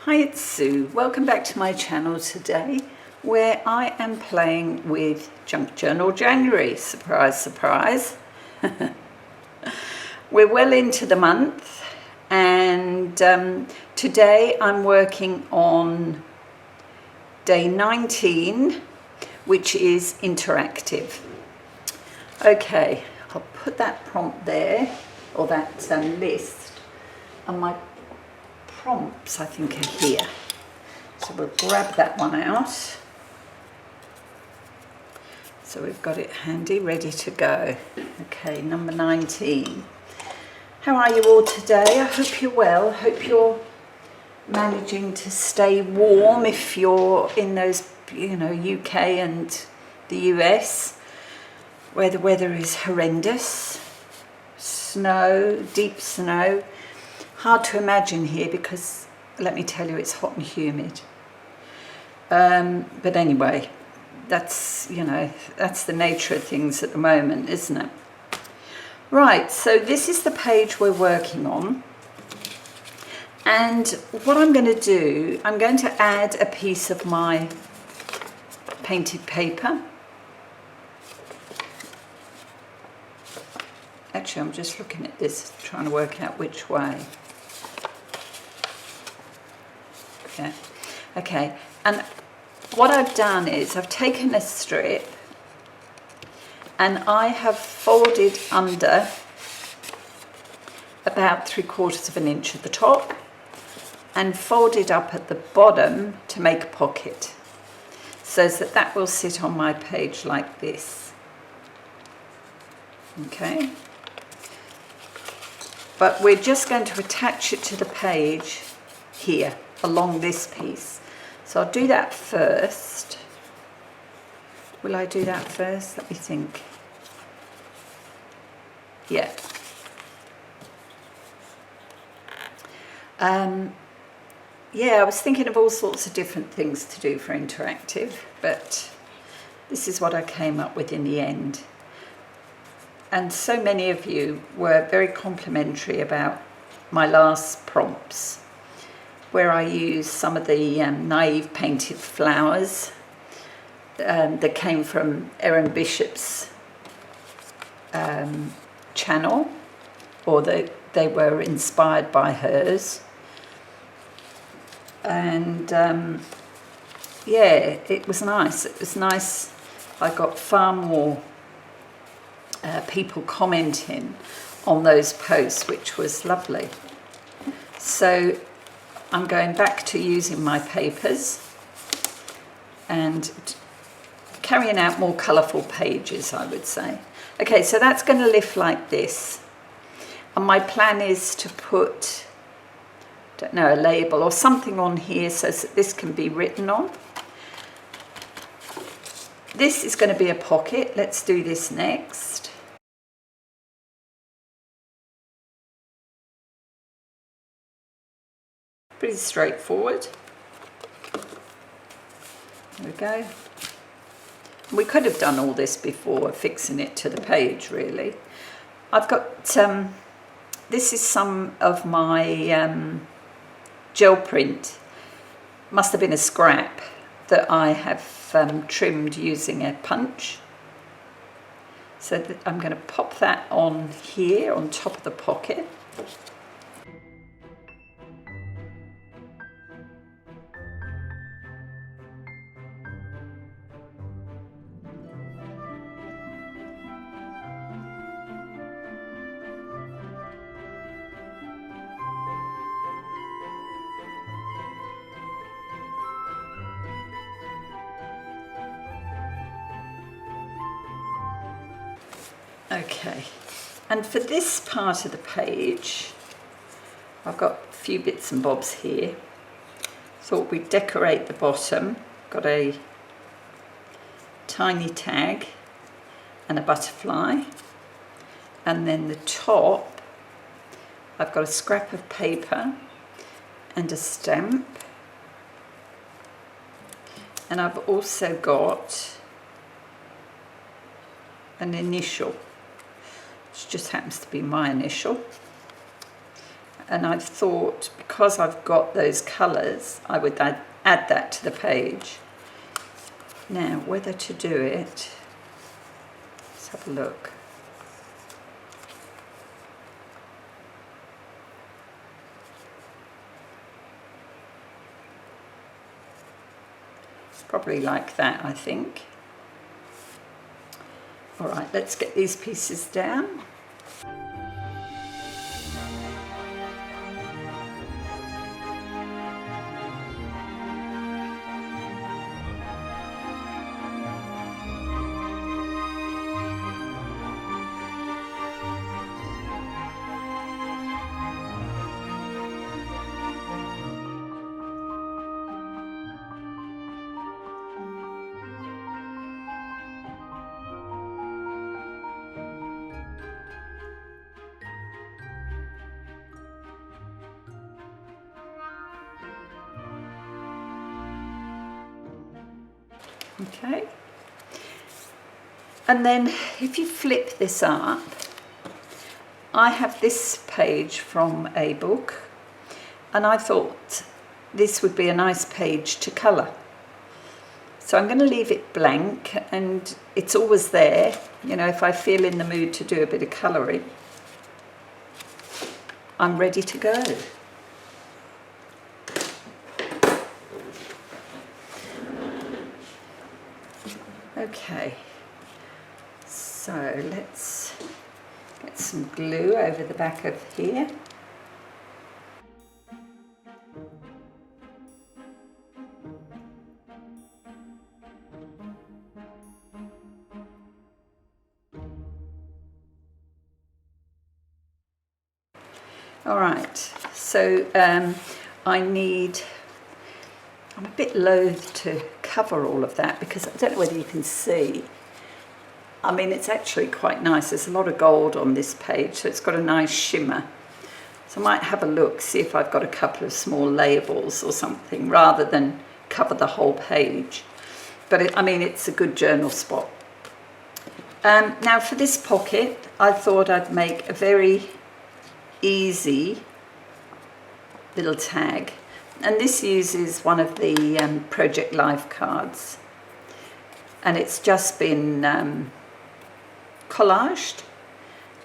Hi, it's Sue. Welcome back to my channel today where I am playing with Junk Journal January. Surprise, surprise. We're well into the month and today I'm working on day 19, which is interactive. Okay, I'll put that prompt there, or that list, and my prompts I think are here. So we'll grab that one out. So we've got it handy, ready to go. Okay, number 19. How are you all today? I hope you're well. Hope you're managing to stay warm if you're in those, UK and the US, where the weather is horrendous. Snow, deep snow. Hard to imagine here because, let me tell you, it's hot and humid. But anyway, that's the nature of things at the moment, isn't it? Right, so this is the page we're working on. And what I'm going to do, I'm going to add a piece of my painted paper. Actually, I'm just looking at this, trying to work out which way. Yeah. Okay, and what I've done is I've taken a strip and I have folded under about 3/4 inch at the top and folded up at the bottom to make a pocket, so that will sit on my page like this. Okay, but we're just going to attach it to the page here along this piece. So I'll do that first. Will I do that first? Let me think. Yeah. Yeah, I was thinking of all sorts of different things to do for interactive, but this is what I came up with in the end. And so many of you were very complimentary about my last prompts, where I used some of the naive painted flowers that came from Erin Bishop's channel, or they were inspired by hers. And yeah, it was nice. It was nice. I got far more people commenting on those posts, which was lovely. So I'm going back to using my papers and carrying out more colourful pages, I would say. Okay, so that's going to lift like this. And my plan is to put, a label or something on here so that this can be written on. This is going to be a pocket. Let's do this next. Pretty straightforward. There we go. We could have done all this before fixing it to the page, really. I've got, this is some of my gel print. Must have been a scrap that I have trimmed using a punch. So I'm going to pop that on here on top of the pocket. Okay, and for this part of the page, I've got a few bits and bobs here. Thought we'd decorate the bottom. Got a tiny tag and a butterfly. And then the top, I've got a scrap of paper and a stamp. And I've also got an initial, which just happens to be my initial. and I thought because I've got those colours I would add that to the page. Now whether to do it, let's have a look. Probably like that, I think. All right, let's get these pieces down. Okay, and then if you flip this up, I have this page from a book, and I thought this would be a nice page to colour. So I'm going to leave it blank, and it's always there, you know, if I feel in the mood to do a bit of colouring, I'm ready to go. Okay, so let's get some glue over the back of here. All right, so I'm a bit loath to cover all of that because I don't know whether you can see. I mean, it's actually quite nice. There's a lot of gold on this page, so it's got a nice shimmer. So I might have a look, see if I've got a couple of small labels or something rather than cover the whole page. But I mean, it's a good journal spot. Now for this pocket, I thought I'd make a very easy little tag. And this uses one of the Project Life cards, and it's just been collaged,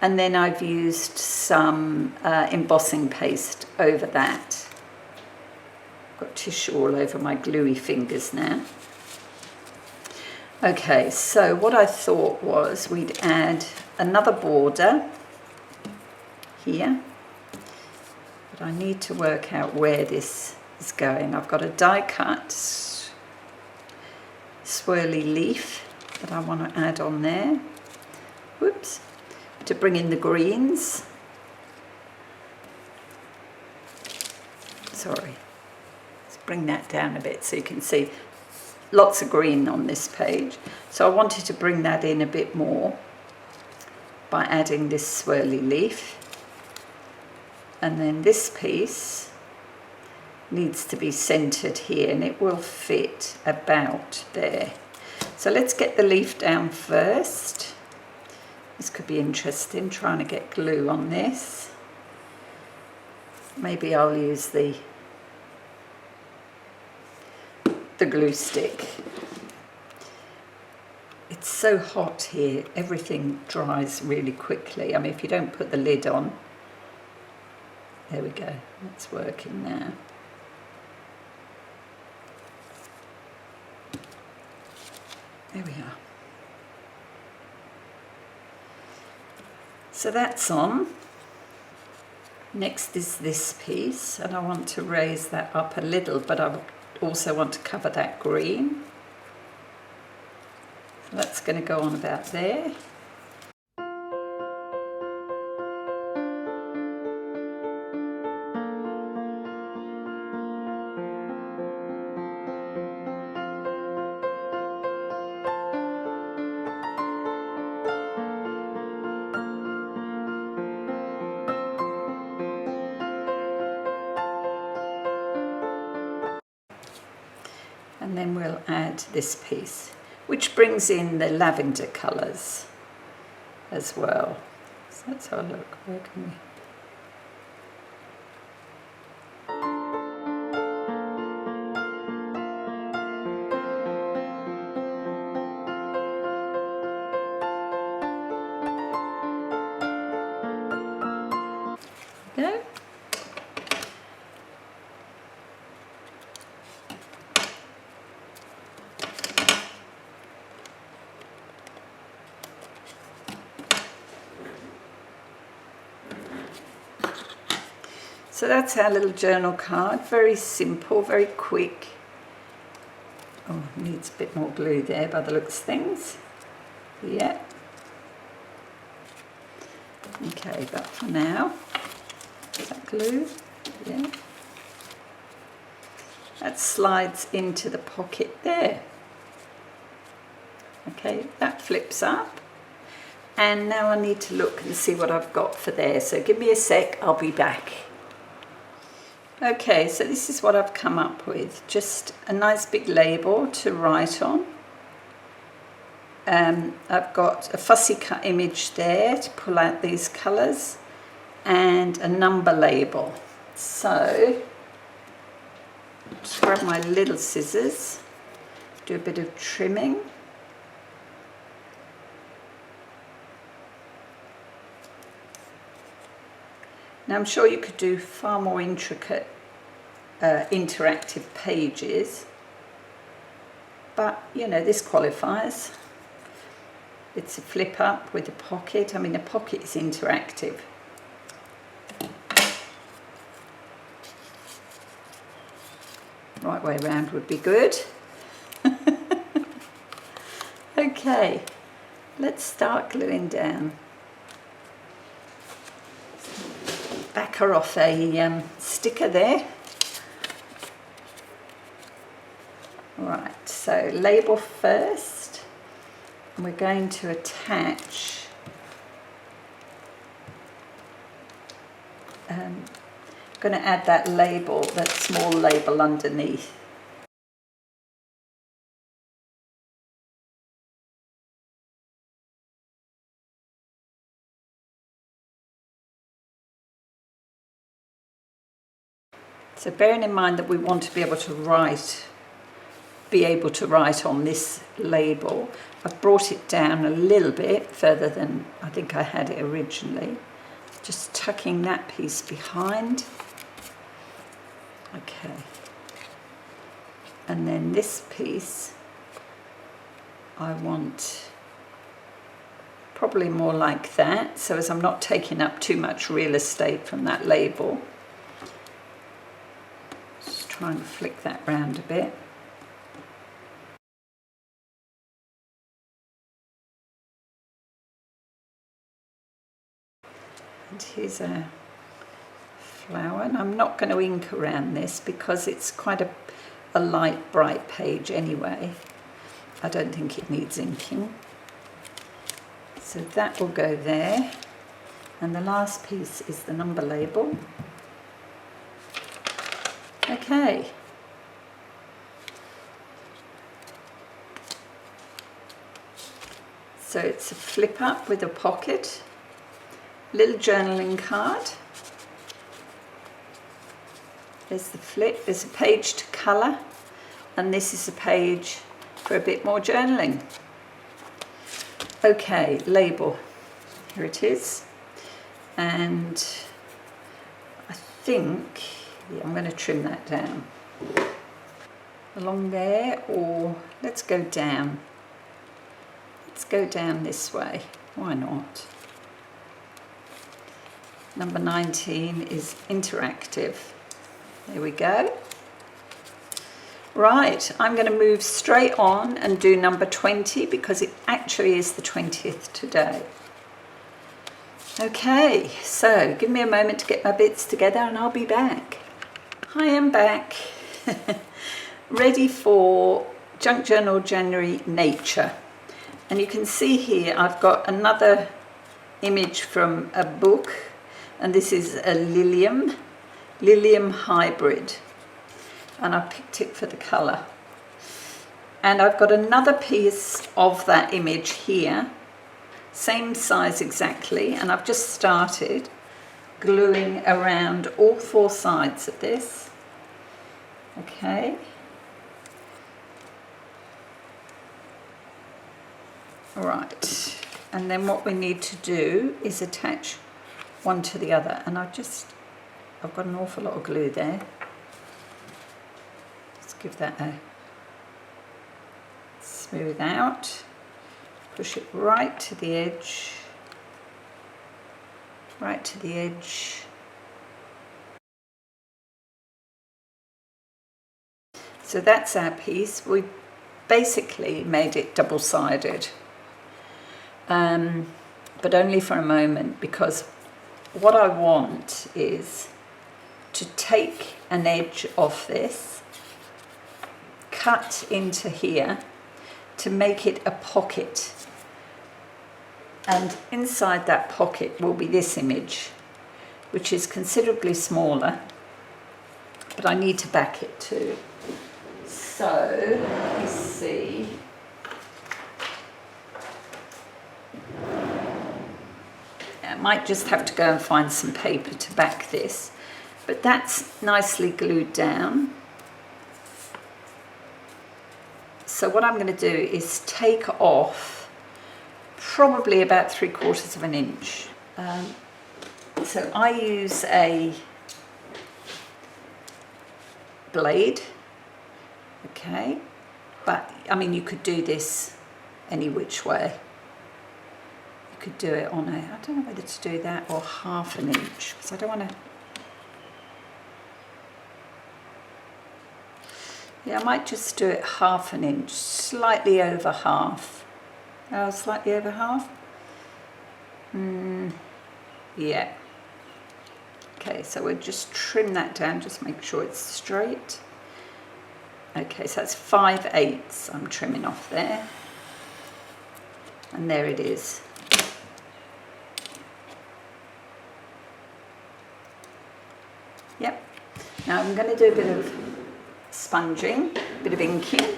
and then I've used some embossing paste over that. Got tissue all over my gluey fingers now. Okay, so what I thought was we'd add another border here, but I need to work out where this is going. I've got a die cut swirly leaf that I want to add on there. Whoops, to bring in the greens. Sorry, let's bring that down a bit so you can see lots of green on this page. So I wanted to bring that in a bit more by adding this swirly leaf. And then this piece needs to be centered here, and it will fit about there. So let's get the leaf down first. This could be interesting, trying to get glue on this. Maybe I'll use the glue stick. It's so hot here, everything dries really quickly. I mean, if you don't put the lid on. There we go, it's working now. There we are. So that's on. Next is this piece, and I want to raise that up a little, but I also want to cover that green. So that's going to go on about there. And then we'll add this piece, which brings in the lavender colours as well. So let's have a look. Where can we? go. So that's our little journal card, very simple, very quick. Oh, needs a bit more glue there by the looks of things. Yeah. Okay, but for now, is that glue? Yeah. That slides into the pocket there. Okay, that flips up. And now I need to look and see what I've got for there. So give me a sec, I'll be back. Okay, so this is what I've come up with. Just a nice big label to write on. I've got a fussy cut image there to pull out these colours and a number label. So, just grab my little scissors, do a bit of trimming. Now I'm sure you could do far more intricate interactive pages, but you know, this qualifies. It's a flip up with a pocket. I mean, the pocket is interactive. Right way around would be good. Okay, let's start gluing down. Back her off a sticker there. Right, so label first, and we're going to attach going to add that label, that small label underneath. So bearing in mind that we want to be able to write on this label, I've brought it down a little bit further than I think I had it originally. Just tucking that piece behind. Okay. And then this piece, I want probably more like that, so as I'm not taking up too much real estate from that label. Just try and flick that round a bit. And here's a flower, and I'm not going to ink around this because it's quite a light, bright page anyway. I don't think it needs inking. So that will go there. And the last piece is the number label. Okay. So it's a flip up with a pocket, little journaling card. There's the flip, there's a page to colour, and this is a page for a bit more journaling. Okay, label, here it is. And I think, yeah, I'm going to trim that down. Along there, or let's go down. Let's go down this way, why not? Number 19 is interactive. There we go. Right, I'm going to move straight on and do number 20 because it actually is the 20th today. Okay, so give me a moment to get my bits together and I'll be back. Hi, I'm back. Ready for Junk Journal January Nature. And you can see here I've got another image from a book, and this is a Lilium hybrid, and I picked it for the colour. And I've got another piece of that image here, same size exactly, and I've just started gluing around all four sides of this. Okay. Right, and then what we need to do is attach one to the other, and I've just I've got an awful lot of glue there. Let's give that a smooth out. Push it right to the edge. Right to the edge. So that's our piece. We basically made it double-sided, but only for a moment, because what I want is to take an edge off this, cut into here to make it a pocket, and inside that pocket will be this image, which is considerably smaller, but I need to back it too. So, let me see. I might just have to go and find some paper to back this, but that's nicely glued down. So what I'm going to do is take off probably about 3/4 of an inch. So I use a blade. Okay, but I mean, you could do this any which way. You could do it on I don't know whether to do that or 1/2 an inch, because I don't want to. Yeah, I might just do it 1/2 an inch, slightly over half. Oh, slightly over half? Yeah. Okay, so we'll just trim that down, just make sure it's straight. Okay, so that's 5/8 I'm trimming off there. And there it is. Yep. Now I'm going to do a bit of sponging, a bit of inking.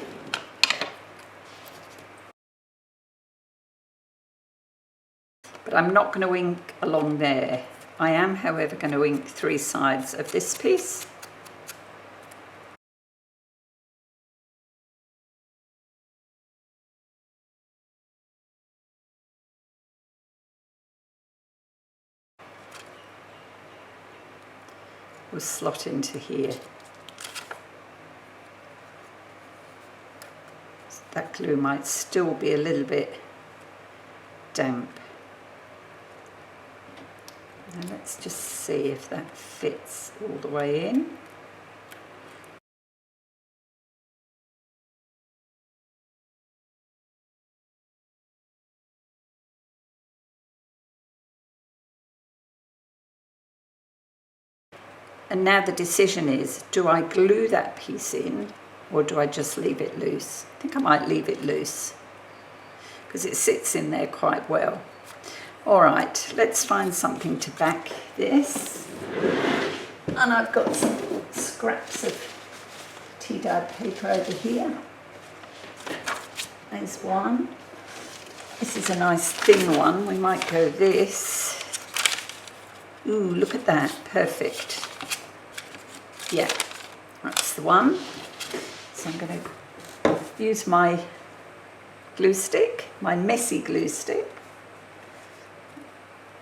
But I'm not going to ink along there. I am, however, going to ink 3 sides of this piece. Will slot into here. That glue might still be a little bit damp. Now let's just see if that fits all the way in. And now the decision is, do I glue that piece in or do I just leave it loose? I think I might leave it loose because it sits in there quite well. All right, let's find something to back this. And I've got some scraps of tea-dyed paper over here. There's one. This is a nice thin one. We might go this. Ooh, look at that, perfect. Yeah, that's the one. So I'm going to use my glue stick, my messy glue stick,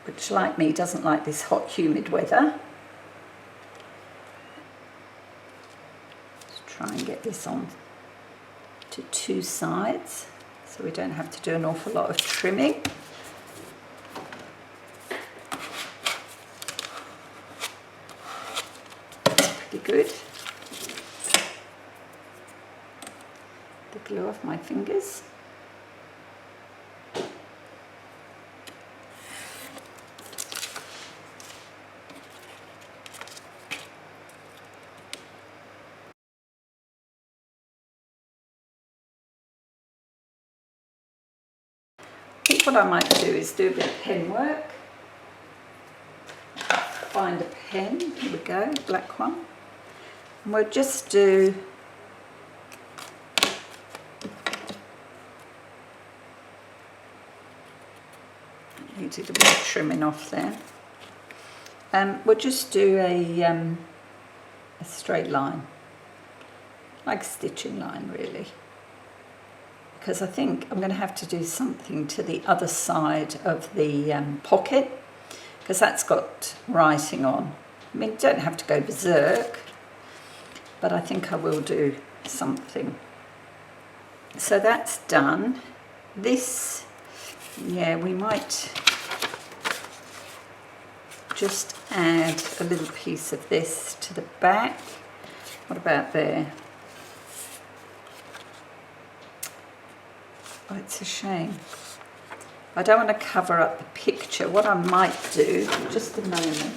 which, like me, doesn't like this hot, humid weather. Just try and get this on to 2 sides so we don't have to do an awful lot of trimming. Good. The glue off my fingers. I think what I might do is do a bit of pen work. Find a pen. Here we go, black one. And we'll just do needed a bit of trimming off there. We'll just do a straight line, like a stitching line really, because I think I'm going to have to do something to the other side of the pocket, because that's got writing on. I mean, you don't have to go berserk, but I think I will do something. So that's done. This, yeah, we might just add a little piece of this to the back. What about there? Oh, it's a shame. I don't want to cover up the picture. What I might do, just a moment,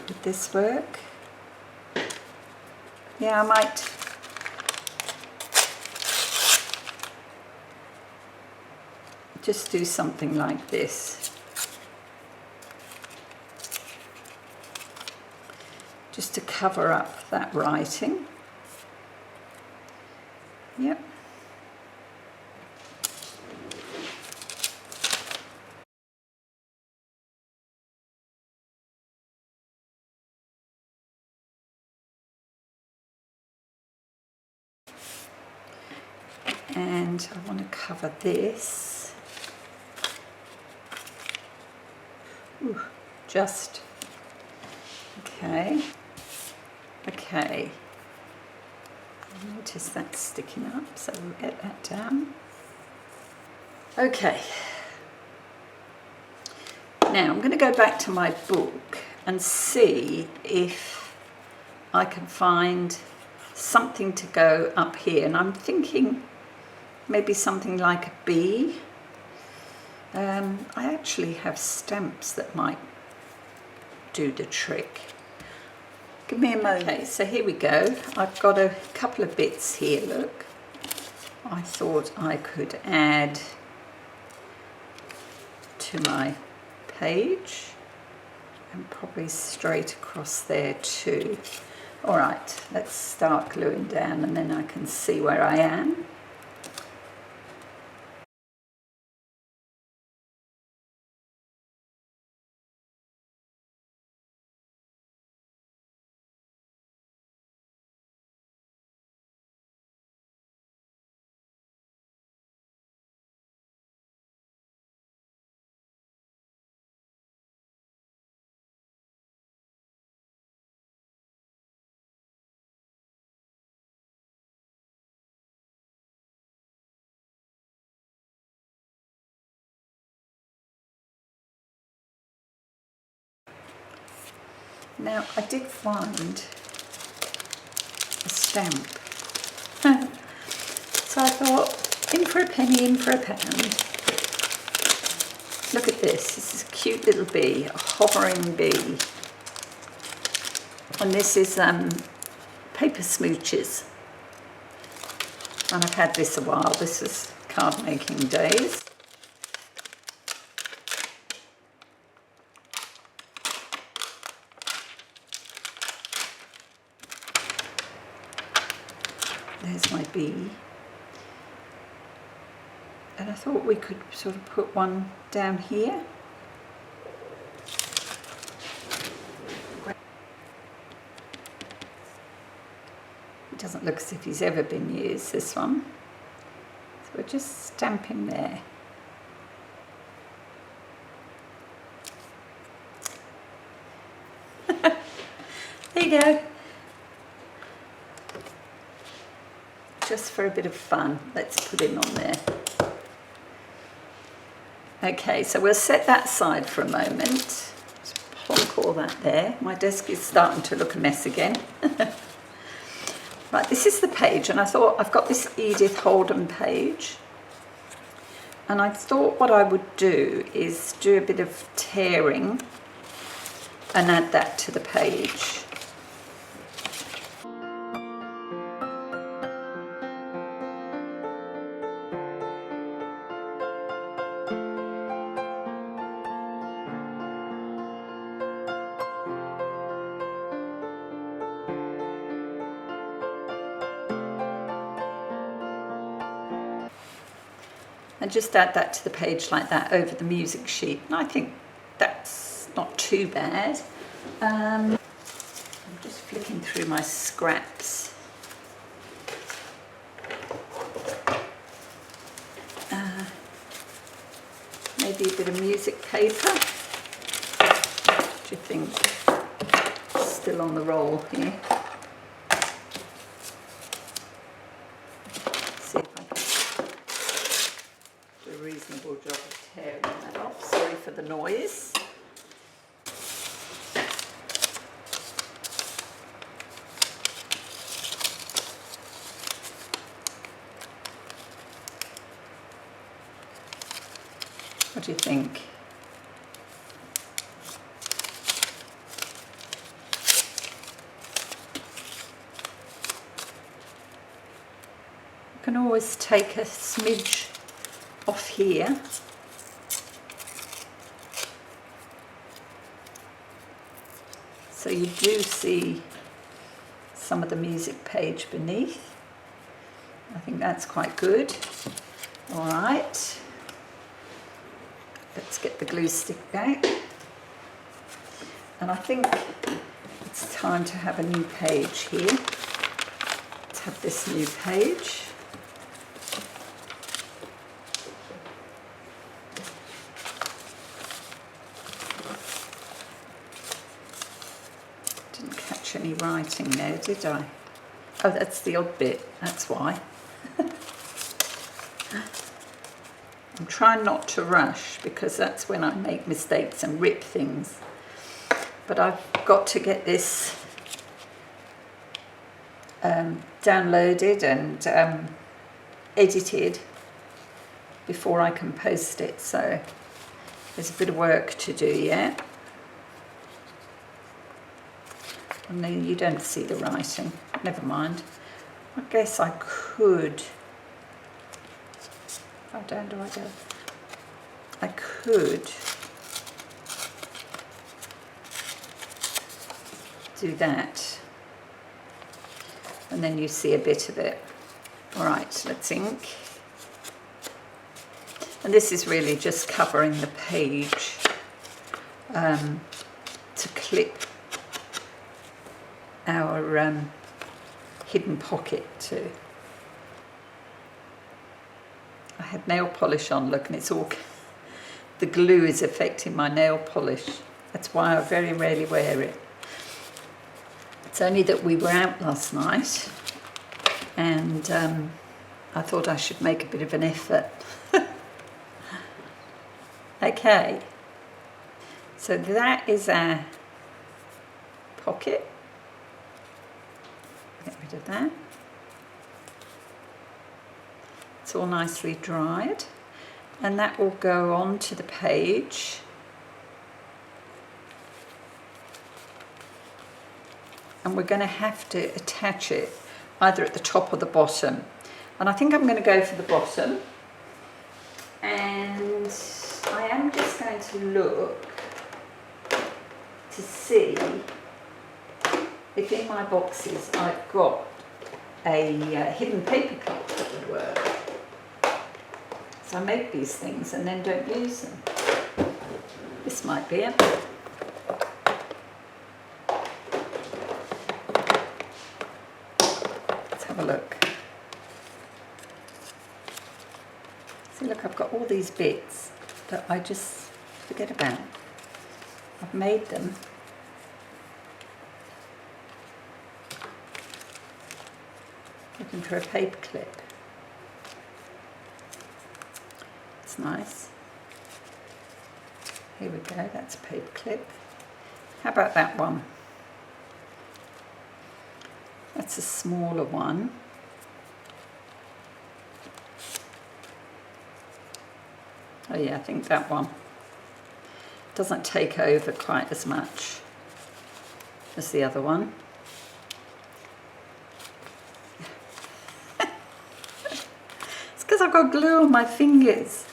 would this work? Yeah, I might. Just do something like this. Just to cover up that writing. Yep. And I want to cover this. Ooh, just, okay. Okay. Notice that's sticking up, so we'll get that down. Okay. Now I'm going to go back to my book and see if I can find something to go up here. And I'm thinking maybe something like a bee. I actually have stamps that might do the trick. Give me a moment. Okay, so here we go. I've got a couple of bits here, look. I thought I could add to my page and probably straight across there too. All right, let's start gluing down and then I can see where I am. Now, I did find a stamp. So I thought, in for a penny, in for a pound. Look at this. This is a cute little bee, a hovering bee. And this is paper smooches. And I've had this a while. This is card making days. There's my bee. And I thought we could sort of put one down here. It doesn't look as if he's ever been used, this one. So we'll just stamp him there. There you go. Just for a bit of fun, let's put him on there. Okay, so we'll set that aside for a moment. Just plonk all that there. My desk is starting to look a mess again. Right, this is the page, and I thought I've got this Edith Holden page. And I thought what I would do is do a bit of tearing and add that to the page. And just add that to the page like that over the music sheet. And I think that's not too bad. I'm just flicking through my scraps. Maybe a bit of music paper. What do you think? still on the roll here. See if I can do a reasonable job of tearing that off. Sorry for the noise. What do you think? You can always take a smidge off here. So you do see some of the music page beneath. I think that's quite good. All right. Let's get the glue stick out. And I think it's time to have a new page here. Let's have this new page. Didn't catch any writing there, did I? Oh, that's the odd bit, that's why. I'm trying not to rush because that's when I make mistakes and rip things. But I've got to get this downloaded and edited before I can post it. So there's a bit of work to do yet. And then you don't see the writing. Never mind. I guess I could... How down do I go? I could do that, and then you see a bit of it. All right, let's ink. And this is really just covering the page to clip our hidden pocket to. I had nail polish on, look, and it's all, the glue is affecting my nail polish. That's why I very rarely wear it. It's only that we were out last night and I thought I should make a bit of an effort. Okay, so that is our pocket. Get rid of that. It's all nicely dried, and that will go onto the page. And we're going to have to attach it either at the top or the bottom. And I think I'm going to go for the bottom. And I am just going to look to see if in my boxes I've got a hidden paperclip that would work. So I make these things and then don't use them. This might be it. Let's have a look. See, look, I've got all these bits that I just forget about. I've made them. Looking for a paper clip. It's nice. Here we go, that's a paper clip. How about that one? That's a smaller one. Oh yeah, I think that one doesn't take over quite as much as the other one. It's because I've got glue on my fingers.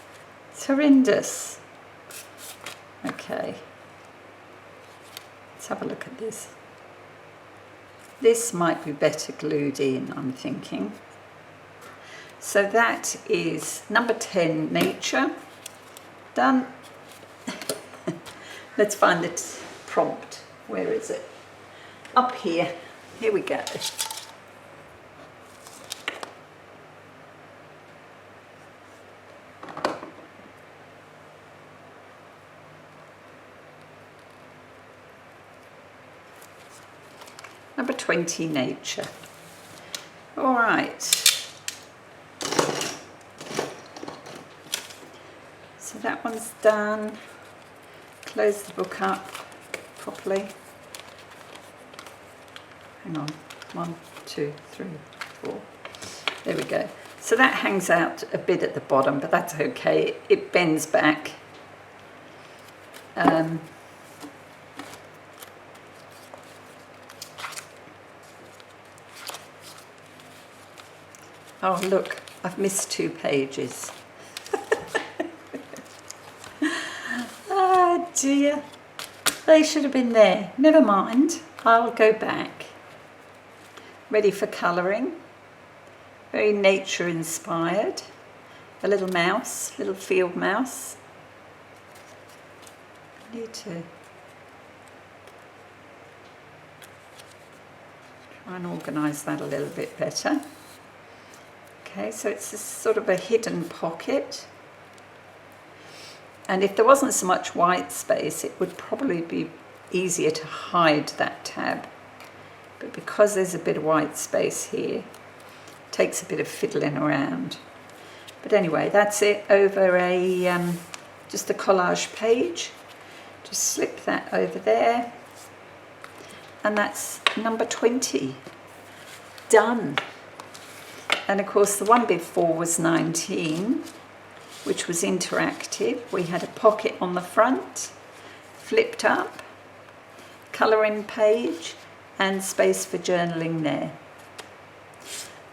It's horrendous. Okay, let's have a look at this. This might be better glued in, I'm thinking. So that is number 10, nature. Done. Let's find the prompt. Where is it? Up here. Here we go. Number 20, nature. All right. So that one's done. Close the book up properly. Hang on. 1, 2, 3, 4. There we go. So that hangs out a bit at the bottom, but that's okay. It bends back. Oh, look, I've missed 2 pages. Oh dear. They should have been there. Never mind. I'll go back. Ready for colouring. Very nature inspired. A little mouse, little field mouse. I need to try and organise that a little bit better. Okay, so it's a sort of a hidden pocket. And if there wasn't so much white space, it would probably be easier to hide that tab. But because there's a bit of white space here, it takes a bit of fiddling around. But anyway, that's it over a just a collage page. Just slip that over there. And that's number 20. Done. And of course the one before was 19, which was interactive. We had a pocket on the front, flipped up, colouring page, and space for journaling there.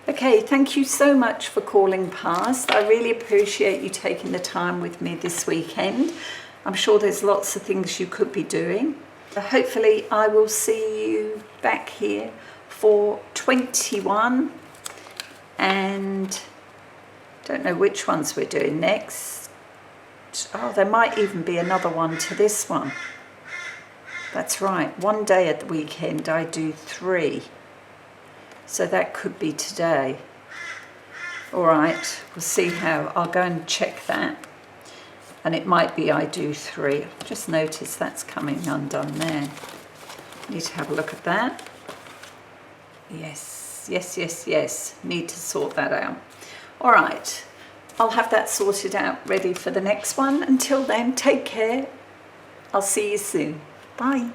Okay, thank you so much for calling past. I really appreciate you taking the time with me this weekend. I'm sure there's lots of things you could be doing. Hopefully I will see you back here for 21. And don't know which ones we're doing next. Oh, there might even be another one to this one. That's right, one day at the weekend I do 3. So that could be today. All right, we'll see how. I'll go and check that. And it might be I do 3. I've just noticed that's coming undone there. Need to have a look at that. Yes. Yes. Need to sort that out. All right. I'll have that sorted out, ready for the next one. Until then, take care. I'll see you soon. Bye.